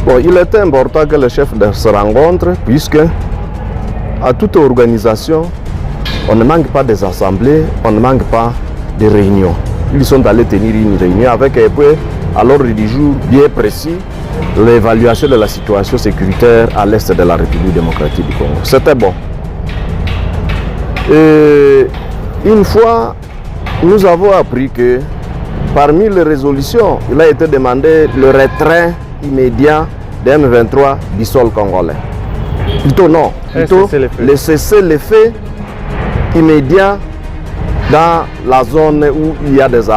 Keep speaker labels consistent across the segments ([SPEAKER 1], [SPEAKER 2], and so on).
[SPEAKER 1] Bon, il est important que les chefs se rencontrent, puisque à toute organisation, on ne manque pas des assemblées, on ne manque pas de réunions. Ils sont allés tenir une réunion avec à l'ordre du jour bien précis l'évaluation de la situation sécuritaire à l'est de la République démocratique du Congo. C'était bon. Et une fois, nous avons appris que parmi les résolutions, il a été demandé le retrait immédiat des M23 du sol congolais. Plutôt non, plutôt le cessez-le-feu immédiat dans la zone où il y a des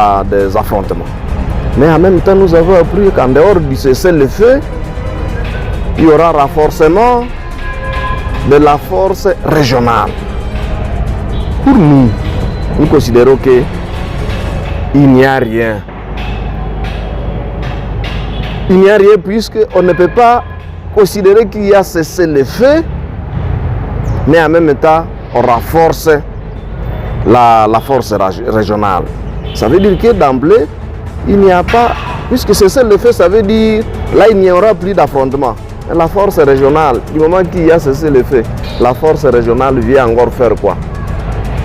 [SPEAKER 1] affrontements. Mais en même temps, nous avons appris qu'en dehors du cessez-le-feu, il y aura renforcement de la force régionale. Pour nous, nous considérons qu'il n'y a rien. Il n'y a rien puisqu'on ne peut pas considérer qu'il y a cessez-le-feu, mais en même temps, on renforce la force régionale. Ça veut dire que d'emblée, il n'y a pas, puisque cessez-le-feu, ça veut dire là il n'y aura plus d'affrontement. La force régionale, du moment qu'il y a cessez-le-feu, la force régionale vient encore faire quoi?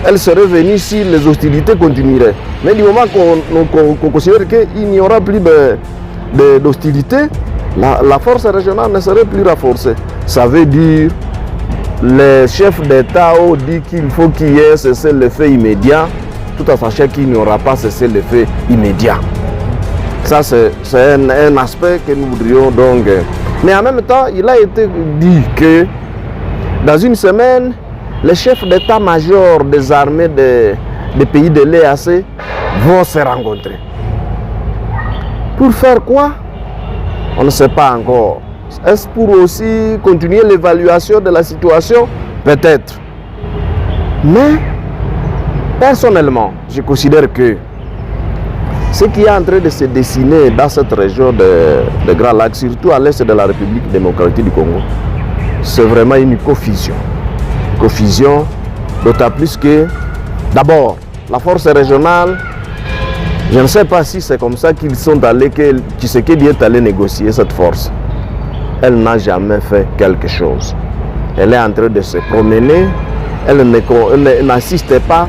[SPEAKER 1] Elle serait venue si les hostilités continueraient. Mais du moment qu'on considère qu'il n'y aura plus d'hostilité, la force régionale ne serait plus renforcée. Ça veut dire les chefs d'État ont dit qu'il faut qu'il y ait cessez-le-feu immédiat, tout en sachant qu'il n'y aura pas cessez-le-feu immédiat. Ça, c'est un aspect que nous voudrions donc. Mais en même temps, il a été dit que dans une semaine, les chefs d'état-major des armées des pays de l'EAC vont se rencontrer. Pour faire quoi? On ne sait pas encore. Est-ce pour aussi continuer l'évaluation de la situation? Peut-être. Mais, personnellement, je considère que ce qui est en train de se dessiner dans cette région de Grand Lac, surtout à l'est de la République démocratique du Congo, c'est vraiment une confusion. Confusion, d'autant plus que, d'abord, la force régionale, je ne sais pas si c'est comme ça qu'ils sont allés, que Tshisekedi est allé négocier cette force. Elle n'a jamais fait quelque chose. Elle est en train de se promener, elle n'assiste pas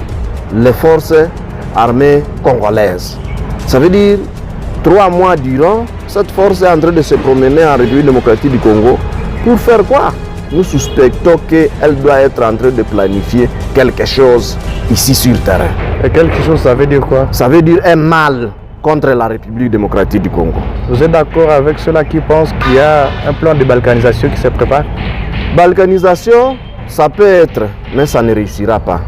[SPEAKER 1] les forces armées congolaises. Ça veut dire, 3 mois durant, cette force est en train de se promener en République démocratique du Congo. Pour faire quoi? Nous suspectons qu'elle doit être en train de planifier quelque chose ici sur le terrain.
[SPEAKER 2] Et quelque chose, ça veut dire quoi?
[SPEAKER 1] Ça veut dire un mal contre la République démocratique du Congo.
[SPEAKER 2] Vous êtes d'accord avec ceux-là qui pensent qu'il y a un plan de balkanisation qui se prépare?
[SPEAKER 1] Balkanisation, ça peut être, mais ça ne réussira pas.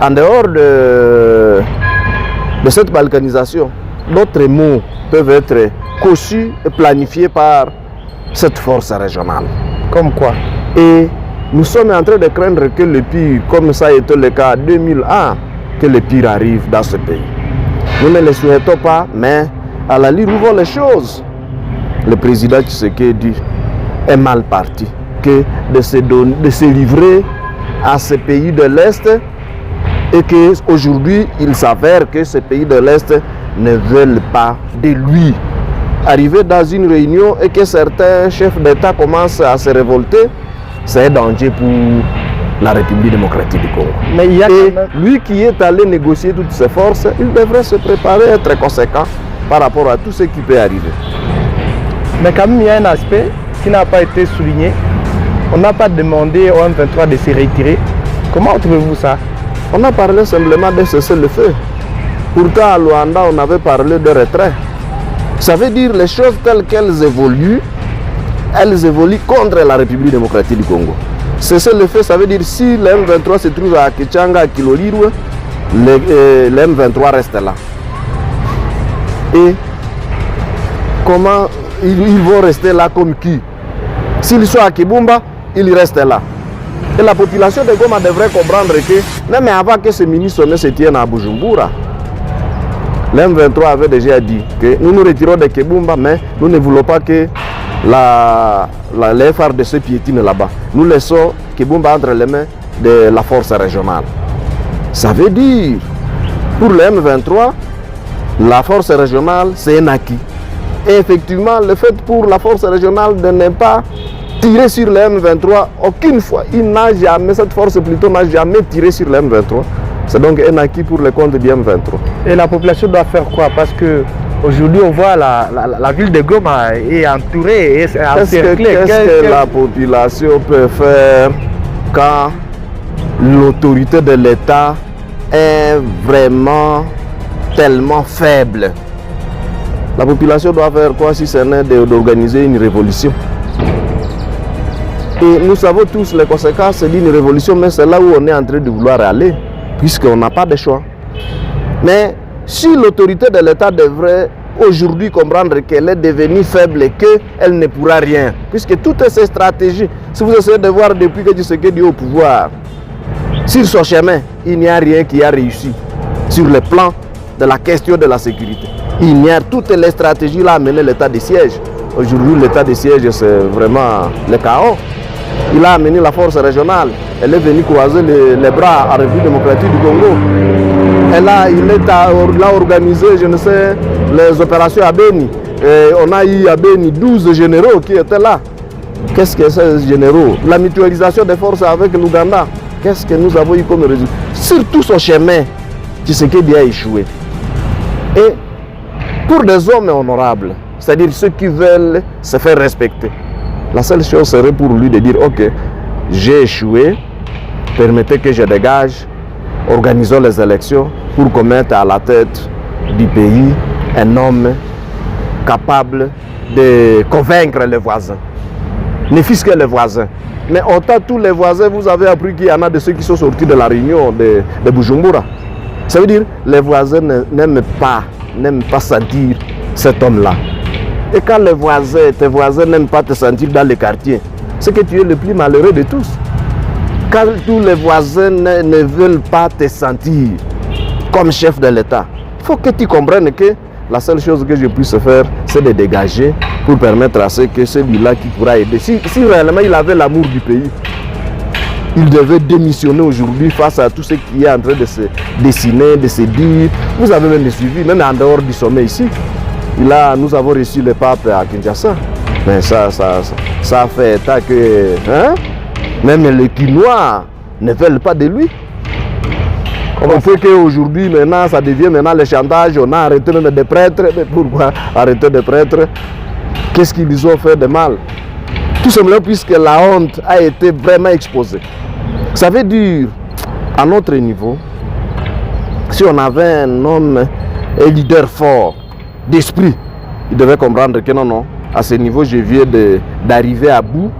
[SPEAKER 1] En dehors de cette balkanisation, d'autres mots peuvent être conçus et planifiés par cette force régionale.
[SPEAKER 2] Comme quoi?
[SPEAKER 1] Et nous sommes en train de craindre que le pire, comme ça a été le cas en 2001, que le pire arrive dans ce pays. Nous ne le souhaitons pas, mais à la lueur où vont les choses, le président Tshisekedi est mal parti que de se livrer à ces pays de l'Est et qu'aujourd'hui, il s'avère que ces pays de l'Est ne veulent pas de lui. Arriver dans une réunion et que certains chefs d'État commencent à se révolter, c'est un danger pour la République démocratique du Congo.
[SPEAKER 2] Mais il y a
[SPEAKER 1] lui qui est allé négocier toutes ses forces, il devrait se préparer à être conséquent par rapport à tout ce qui peut arriver.
[SPEAKER 2] Mais quand même, il y a un aspect qui n'a pas été souligné. On n'a pas demandé au M23 de se retirer. Comment trouvez-vous ça?
[SPEAKER 1] On a parlé simplement de cesser le feu. Pourtant, à Luanda, on avait parlé de retrait. Ça veut dire les choses telles qu'elles évoluent, elles évoluent contre la République démocratique du Congo. Cesser le feu, ça veut dire si le M23 se trouve à Kichanga, à Kilolirwe, le M23 reste là. Et comment ils vont rester là comme qui? S'ils sont à Kibumba, ils restent là. Et la population de Goma devrait comprendre que, même avant que ce mini-sommet se tienne à Bujumbura, le M23 avait déjà dit que nous nous retirons de Kibumba, mais nous ne voulons pas que les FARDC piétinent là-bas. Nous laissons Kibumba entre les mains de la force régionale. Ça veut dire, pour le M23, la force régionale, c'est un acquis. Et effectivement, le fait pour la force régionale de ne pas tirer sur le M23, aucune fois, cette force plutôt n'a jamais tiré sur le M23. C'est donc un acquis pour le compte du M23.
[SPEAKER 2] Et la population doit faire quoi? Parce que aujourd'hui, on voit la ville de Goma est entourée et encerclée.
[SPEAKER 1] Qu'est-ce que la population peut faire quand l'autorité de l'État est vraiment tellement faible? La population doit faire quoi si ce n'est d'organiser une révolution? Et nous savons tous les conséquences d'une révolution, mais c'est là où on est en train de vouloir aller, puisqu'on n'a pas de choix. Mais si l'autorité de l'État devrait aujourd'hui comprendre qu'elle est devenue faible et qu'elle ne pourra rien, puisque toutes ces stratégies, si vous essayez de voir depuis que Tshisekedi est au pouvoir, sur son chemin, il n'y a rien qui a réussi sur le plan de la question de la sécurité. Il y a toutes les stratégies là à mener l'état de siège. Aujourd'hui, l'état de siège, c'est vraiment le chaos. Il a amené la force régionale. Elle est venue croiser les bras à la République démocratique du Congo. Il a organisé, je ne sais, les opérations à Beni. Et on a eu à Beni 12 généraux qui étaient là. Qu'est-ce que ces généraux? La mutualisation des forces avec l'Ouganda. Qu'est-ce que nous avons eu comme résultat? Sur tout son chemin, Tshisekedi a échoué. Et pour des hommes honorables, c'est-à-dire ceux qui veulent se faire respecter, la seule chose serait pour lui de dire ok, j'ai échoué, permettez que je dégage, organisons les élections pour qu'on mette à la tête du pays un homme capable de convaincre les voisins. Ne fût-ce que les voisins. Mais autant tous les voisins, vous avez appris qu'il y en a de ceux qui sont sortis de la réunion de Bujumbura. Ça veut dire les voisins n'aiment pas sentir cet homme-là. Et quand tes voisins n'aiment pas te sentir dans le quartier, c'est que tu es le plus malheureux de tous. Quand tous les voisins ne veulent pas te sentir comme chef de l'État, il faut que tu comprennes que la seule chose que je puisse faire, c'est de dégager pour permettre à ce que celui-là qui pourra aider. Si réellement il avait l'amour du pays, il devait démissionner aujourd'hui face à tout ce qui est en train de se dessiner, de se dire. Vous avez même suivi, même en dehors du sommet ici. Nous avons reçu le pape à Kinshasa. Mais ça fait état que même les Quinois ne veulent pas de lui. On fait qu'aujourd'hui, maintenant, ça devient maintenant le chantage. On a arrêté même des prêtres. Mais pourquoi arrêter des prêtres? Qu'est-ce qu'ils ont fait de mal? Tout simplement puisque la honte a été vraiment exposée. Ça veut dire, à notre niveau, si on avait un homme, un leader fort, d'esprit, il devait comprendre que non, à ce niveau, je viens d'arriver à bout.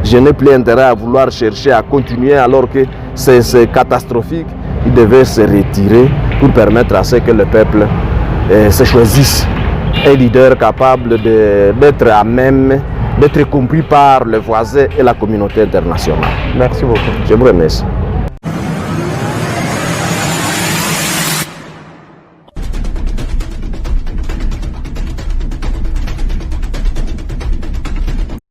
[SPEAKER 1] Je n'ai plus intérêt à vouloir chercher à continuer alors que c'est catastrophique. Il devait se retirer pour permettre à ce que le peuple se choisisse un leader capable d'être à même, d'être compris par les voisins et la communauté internationale.
[SPEAKER 2] Merci beaucoup.
[SPEAKER 1] Je vous remercie.